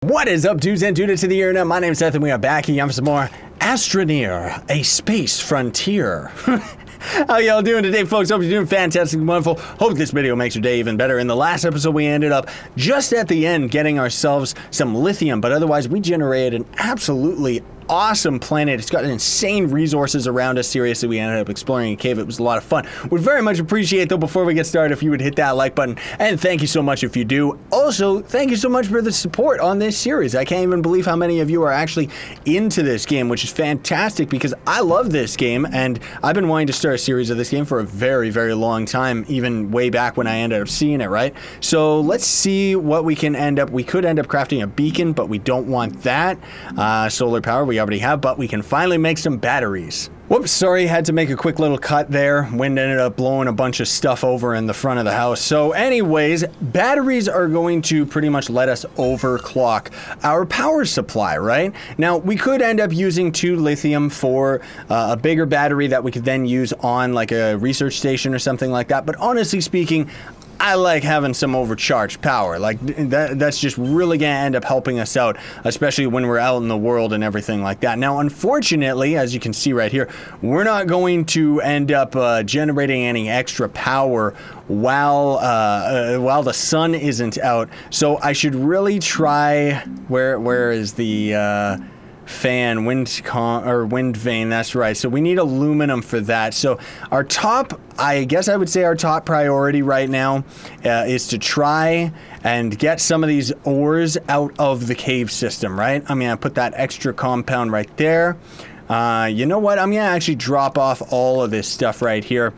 What is up, dudes and dudettes of the internet? My name's Scythe and we are back again for some more Astroneer, a space frontier. How y'all doing today, folks? Hope you're doing fantastic and wonderful. Hope this video makes your day even better. In the last episode, we ended up just at the end getting ourselves some lithium, but otherwise we generated an absolutely awesome planet. It's got insane resources around us. Seriously, we ended up exploring a cave. It was a lot of fun. Would very much appreciate, though, before we get started, if you would hit that like button, and thank you so much if you do. Also, thank you so much for the support on this series. I can't even believe how many of you are actually into this game, which is fantastic because I love this game, and I've been wanting to start a series of this game for a very, very long time, even way back when I ended up seeing it, right? So let's see what we can end up. We could end up crafting a beacon, but we don't want that. Solar power, we already have, but we can finally make some batteries. Whoops, sorry, had to make a quick little cut there. Wind ended up blowing a bunch of stuff over in the front of the house. So anyways, batteries are going to pretty much let us overclock our power supply, right? Now, we could end up using 2 lithium for a bigger battery that we could then use on like a research station or something like that. But honestly speaking, I like having some overcharged power. Like that's just really gonna end up helping us out, especially when we're out in the world and everything like that. Now, unfortunately, as you can see right here, we're not going to end up generating any extra power while the sun isn't out. So I should really try. Where is the fan, wind vane? That's right. So we need aluminum for that. So our top, I guess I would say our top priority right now is to try and get some of these ores out of the cave system, right? I'm gonna put that extra compound right there. You know what? I'm gonna actually drop off all of this stuff right here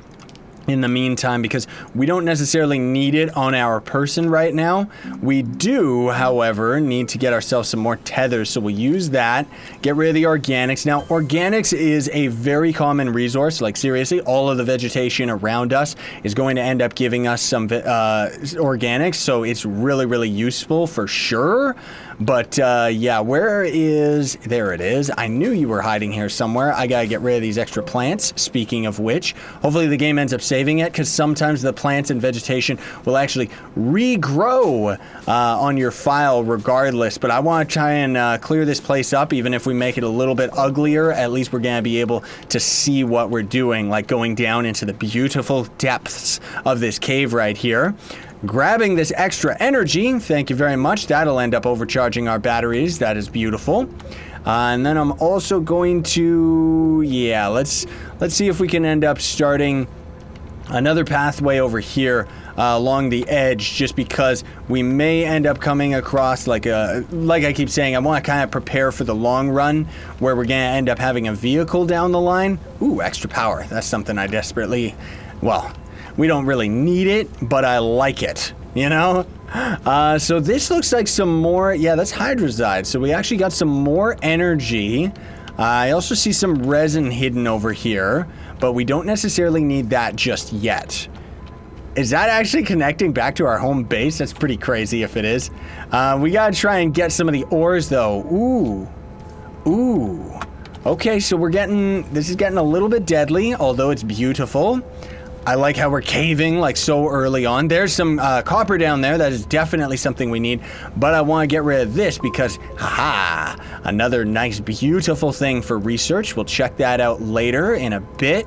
in the meantime, because we don't necessarily need it on our person right now. We do, however, need to get ourselves some more tethers, so we'll use that, get rid of the organics. Now, organics is a very common resource. Like, seriously, all of the vegetation around us is going to end up giving us some organics, so it's really, really useful for sure. But yeah, there it is. I knew you were hiding here somewhere. I gotta get rid of these extra plants. Speaking of which, hopefully the game ends up saving it, because sometimes the plants and vegetation will actually regrow on your file regardless. But I want to try and clear this place up. Even if we make it a little bit uglier, at least we're gonna be able to see what we're doing, like going down into the beautiful depths of this cave right here. Grabbing this extra energy, thank you very much. That'll end up overcharging our batteries. That is beautiful. And then I'm also going to, yeah, let's see if we can end up starting another pathway over here along the edge, just because we may end up coming across like I keep saying, I want to kind of prepare for the long run where we're going to end up having a vehicle down the line. Ooh, extra power. That's something I desperately, well, we don't really need it, but I like it, you know? So this looks like some more, yeah, that's hydrazide. So we actually got some more energy. I also see some resin hidden over here, but we don't necessarily need that just yet. Is that actually connecting back to our home base? That's pretty crazy if it is. We gotta try and get some of the ores though. Ooh. Okay, so this is getting a little bit deadly, although it's beautiful. I like how we're caving like so early on. There's some copper down there. That is definitely something we need. But I want to get rid of this because, haha, another nice, beautiful thing for research. We'll check that out later in a bit.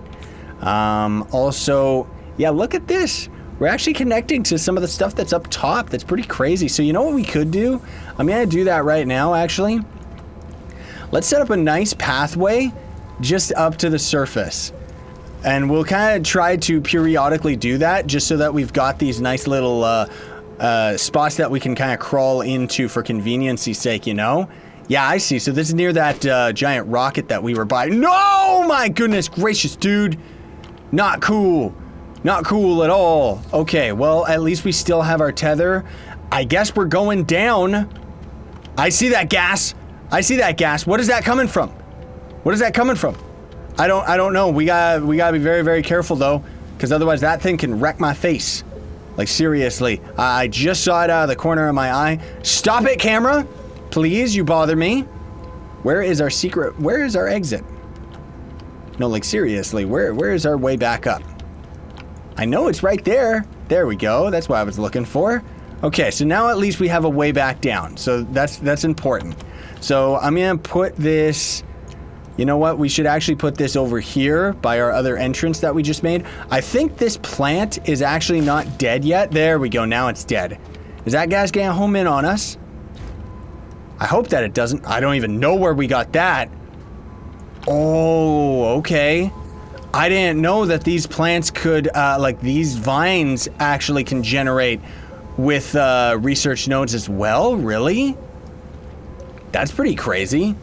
Also, yeah, look at this. We're actually connecting to some of the stuff that's up top. That's pretty crazy. So you know what we could do? I'm going to do that right now, actually. Let's set up a nice pathway just up to the surface. And we'll kind of try to periodically do that just so that we've got these nice little spots that we can kind of crawl into for convenience's sake, you know? Yeah, I see. So this is near that giant rocket that we were by. No! My goodness gracious, dude. Not cool. Not cool at all. Okay, well, at least we still have our tether. I guess we're going down. I see that gas. I see that gas. What is that coming from? What is that coming from? I don't know. We gotta be very, very careful though, because otherwise that thing can wreck my face. Like, seriously. I just saw it out of the corner of my eye. Stop it, camera! Please, you bother me. Where is our secret? Where is our exit? No, like, seriously, where is our way back up? I know it's right there. There we go. That's what I was looking for. Okay, so now at least we have a way back down. So that's important. So I'm going to put this... You know what? We should actually put this over here by our other entrance that we just made. I think this plant is actually not dead yet. There we go. Now it's dead. Is that gas going to home in on us? I hope that it doesn't. I don't even know where we got that. Oh, okay. I didn't know that these plants could, like these vines actually can generate with research nodes as well. Really? That's pretty crazy.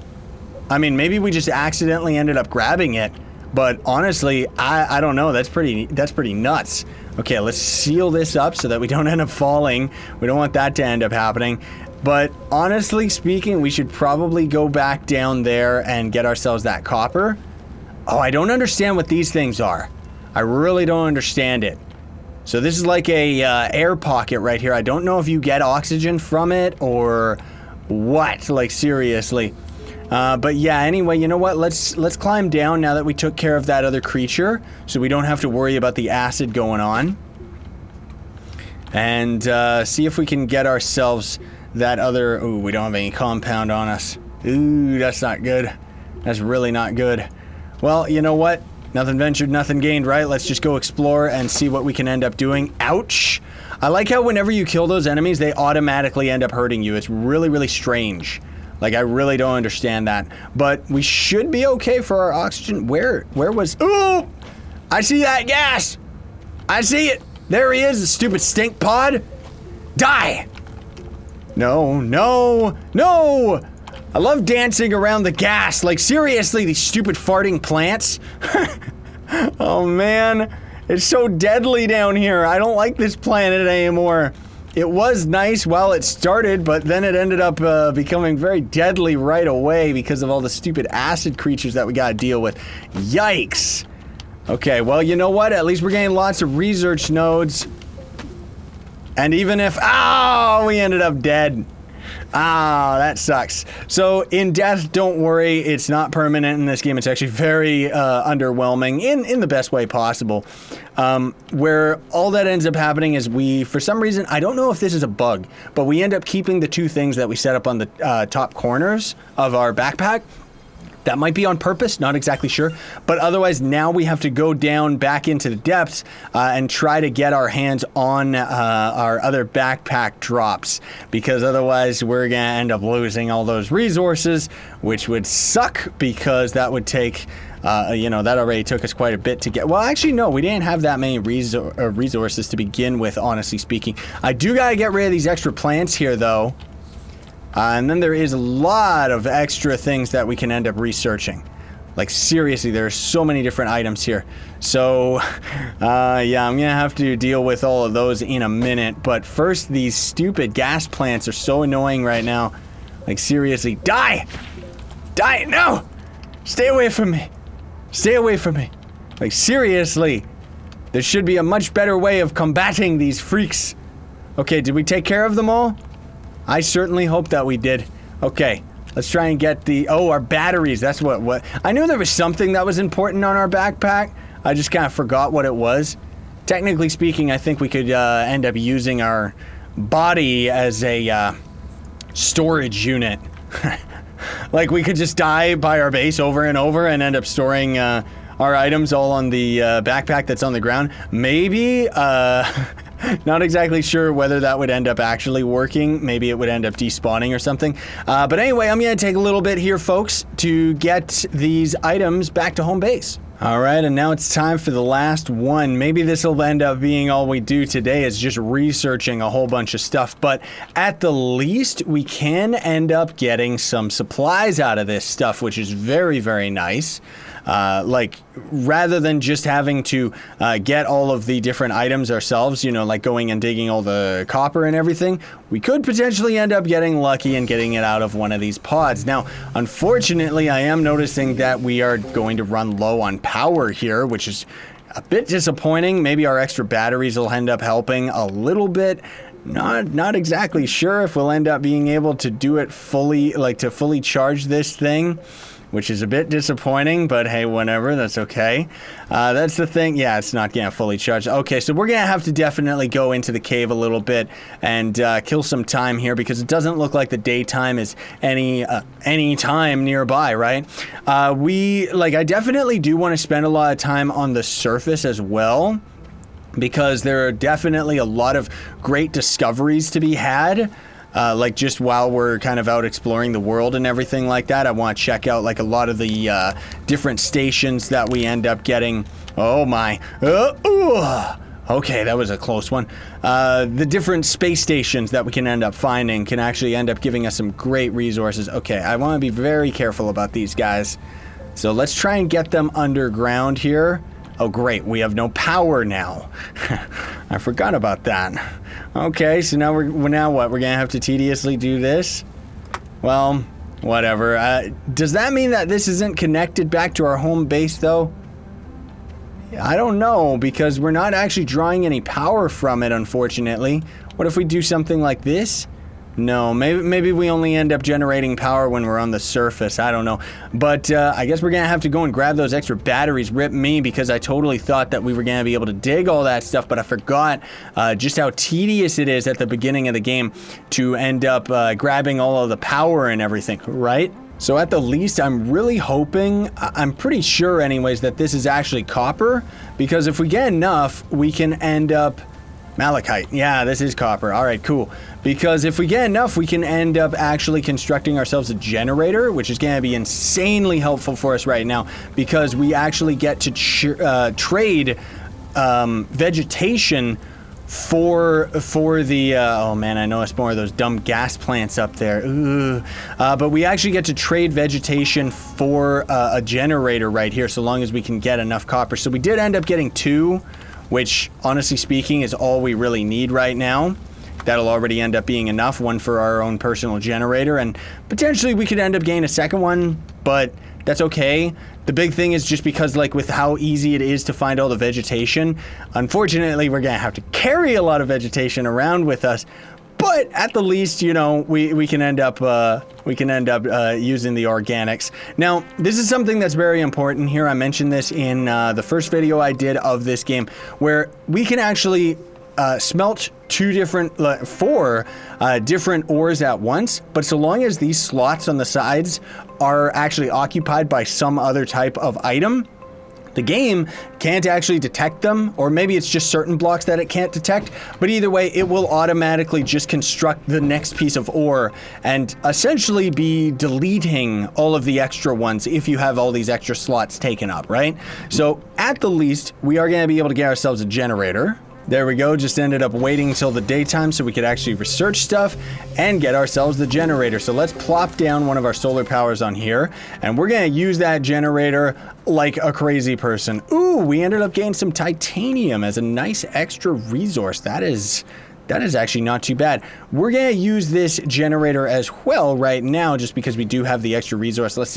I mean, maybe we just accidentally ended up grabbing it, but honestly, I don't know. That's pretty nuts. Okay, let's seal this up so that we don't end up falling. We don't want that to end up happening. But honestly speaking, we should probably go back down there and get ourselves that copper. Oh, I don't understand what these things are. I really don't understand it. So this is like a air pocket right here. I don't know if you get oxygen from it or what. Like seriously. But yeah, anyway, you know what? Let's climb down now that we took care of that other creature, so we don't have to worry about the acid going on. And see if we can get ourselves that other... Ooh, we don't have any compound on us. Ooh, that's not good. That's really not good. Well, you know what? Nothing ventured, nothing gained, right? Let's just go explore and see what we can end up doing. Ouch! I like how whenever you kill those enemies, they automatically end up hurting you. It's really, really strange. Like, I really don't understand that. But we should be okay for our oxygen. Where was... Ooh! I see that gas! I see it! There he is, the stupid stink pod! Die! No, no, no! I love dancing around the gas. Like, seriously, these stupid farting plants. Oh, man. It's so deadly down here. I don't like this planet anymore. It was nice while it started, but then it ended up becoming very deadly right away because of all the stupid acid creatures that we gotta deal with. Yikes! Okay, well, you know what? At least we're getting lots of research nodes. And even if... Oh, we ended up dead. Ah, that sucks. So, in death, don't worry. It's not permanent in this game. It's actually very underwhelming in the best way possible. Where all that ends up happening is we, for some reason, I don't know if this is a bug, but we end up keeping the two things that we set up on the top corners of our backpack. That might be on purpose, not exactly sure. But otherwise, now we have to go down back into the depths and try to get our hands on our other backpack drops. Because otherwise, we're going to end up losing all those resources, which would suck because that would take... you know, that already took us quite a bit to get... Well, actually, no, we didn't have that many resources to begin with, honestly speaking. I do got to get rid of these extra plants here, though. And then there is a lot of extra things that we can end up researching. Like, seriously, there are so many different items here. So, yeah, I'm going to have to deal with all of those in a minute. But first, these stupid gas plants are so annoying right now. Like, seriously, die! Die! No! Stay away from me! Stay away from me! Like, seriously, there should be a much better way of combating these freaks. Okay, did we take care of them all? I certainly hope that we did. Okay, let's try and get the... Oh, our batteries. That's what... I knew there was something that was important on our backpack. I just kind of forgot what it was. Technically speaking, I think we could end up using our body as a storage unit. Like, we could just die by our base over and over and end up storing our items all on the backpack that's on the ground. Maybe... Not exactly sure whether that would end up actually working. Maybe it would end up despawning or something. But anyway, I'm going to take a little bit here, folks, to get these items back to home base. All right, and now it's time for the last one. Maybe this will end up being all we do today is just researching a whole bunch of stuff. But at the least, we can end up getting some supplies out of this stuff, which is very, very nice. Like, rather than just having to get all of the different items ourselves, you know, like going and digging all the copper and everything, we could potentially end up getting lucky and getting it out of one of these pods. Now, unfortunately, I am noticing that we are going to run low on power here, which is a bit disappointing. Maybe our extra batteries will end up helping a little bit. Not exactly sure if we'll end up being able to do it fully, like to fully charge this thing. which is a bit disappointing, but hey, whatever, that's okay. That's the thing. Yeah, it's not getting fully charged. Okay, so we're gonna have to definitely go into the cave a little bit and kill some time here, because it doesn't look like the daytime is any time nearby, right? I definitely do want to spend a lot of time on the surface as well, because there are definitely a lot of great discoveries to be had. Like just while we're kind of out exploring the world and everything like that, I want to check out like a lot of the different stations that we end up getting. Oh my. Okay, that was a close one. The different space stations that we can end up finding can actually end up giving us some great resources. Okay, I want to be very careful about these guys. So let's try and get them underground here. Oh great, we have no power now. I forgot about that. Okay, so now now what? We're gonna have to tediously do this? Well, whatever. Does that mean that this isn't connected back to our home base though? I don't know, because we're not actually drawing any power from it, unfortunately. What if we do something like this? No, maybe we only end up generating power when we're on the surface. I don't know. But I guess we're going to have to go and grab those extra batteries. Rip me, because I totally thought that we were going to be able to dig all that stuff, but I forgot just how tedious it is at the beginning of the game to end up grabbing all of the power and everything, right? So at the least, I'm really hoping, I'm pretty sure anyways, that this is actually copper, because if we get enough, we can end up... Malachite. Yeah, this is copper. All right, cool. Because if we get enough, we can end up actually constructing ourselves a generator, which is going to be insanely helpful for us right now, because we actually get to trade vegetation for the oh man, I noticed more of those dumb gas plants up there. But we actually get to trade vegetation for a generator right here, so long as we can get enough copper. So we did end up getting 2, which, honestly speaking, is all we really need right now. That'll already end up being enough, one for our own personal generator, and potentially we could end up getting a second one, but that's okay. The big thing is just because, like, with how easy it is to find all the vegetation, unfortunately, we're gonna have to carry a lot of vegetation around with us. But at the least, you know, we can end up using the organics. Now, this is something that's very important here. I mentioned this in the first video I did of this game, where we can actually smelt 4 different ores at once. But so long as these slots on the sides are actually occupied by some other type of item, the game can't actually detect them, or maybe it's just certain blocks that it can't detect, but either way, it will automatically just construct the next piece of ore and essentially be deleting all of the extra ones if you have all these extra slots taken up, right? So at the least, we are going to be able to get ourselves a generator. There we go, just ended up waiting until the daytime so we could actually research stuff and get ourselves the generator. So let's plop down one of our solar powers on here, and we're gonna use that generator like a crazy person. Ooh, we ended up getting some titanium as a nice extra resource. That is actually not too bad. We're gonna use this generator as well right now, just because we do have the extra resource. Let's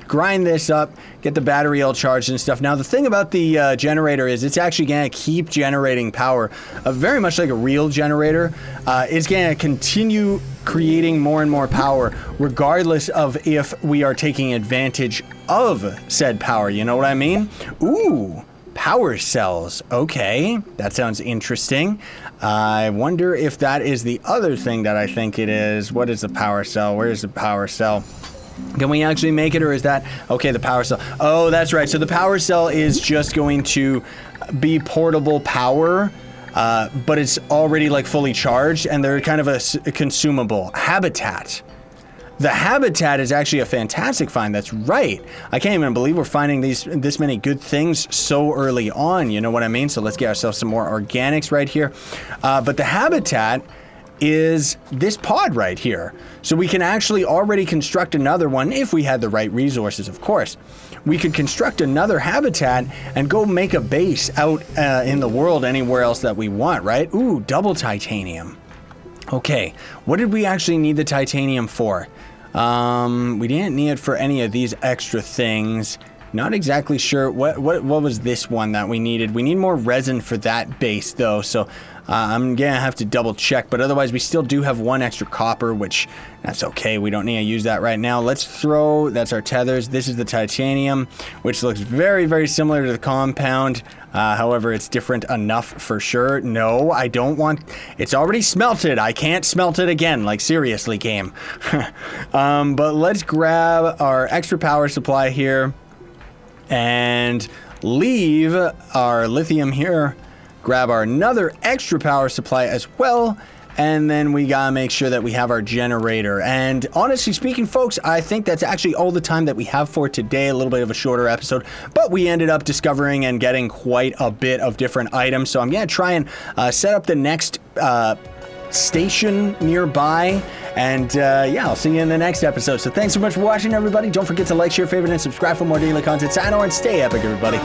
grind this up, get the battery all charged and stuff. Now, the thing about the generator is it's actually gonna keep generating power, very much like a real generator. It's gonna continue creating more and more power, regardless of if we are taking advantage of said power. You know what I mean? Ooh. Power cells. Okay, that sounds interesting. I wonder if that is the other thing that I think it is. What is the power cell? Where is the power cell? Can we actually make it, or is that... Okay, the power cell. Oh, that's right. So the power cell is just going to be portable power, but it's already like fully charged, and they're kind of a consumable. Habitat. The habitat is actually a fantastic find. That's right. I can't even believe we're finding this many good things so early on. You know what I mean? So let's get ourselves some more organics right here. But the habitat is this pod right here. So we can actually already construct another one if we had the right resources, of course. We could construct another habitat and go make a base out in the world anywhere else that we want, right? Ooh, double titanium. Okay, what did we actually need the titanium for? We didn't need it for any of these extra things. Not exactly sure. What was this one that we needed? We need more resin for that base, though. So I'm gonna have to double check, but otherwise we still do have 1 extra copper, which that's okay. We don't need to use that right now. Let's throw, that's our tethers. This is the titanium, which looks very, very similar to the compound. However, it's different enough for sure. No, I don't want, it's already smelted. I can't smelt it again. Like, seriously, game. But let's grab our extra power supply here and leave our lithium here. Grab our another extra power supply as well. And then we gotta make sure that we have our generator. And honestly speaking, folks, I think that's actually all the time that we have for today. A little bit of a shorter episode, but we ended up discovering and getting quite a bit of different items. So I'm gonna try and set up the next station nearby. And yeah, I'll see you in the next episode. So thanks so much for watching, everybody. Don't forget to like, share, favorite, and subscribe for more daily content. Sign on and stay epic, everybody.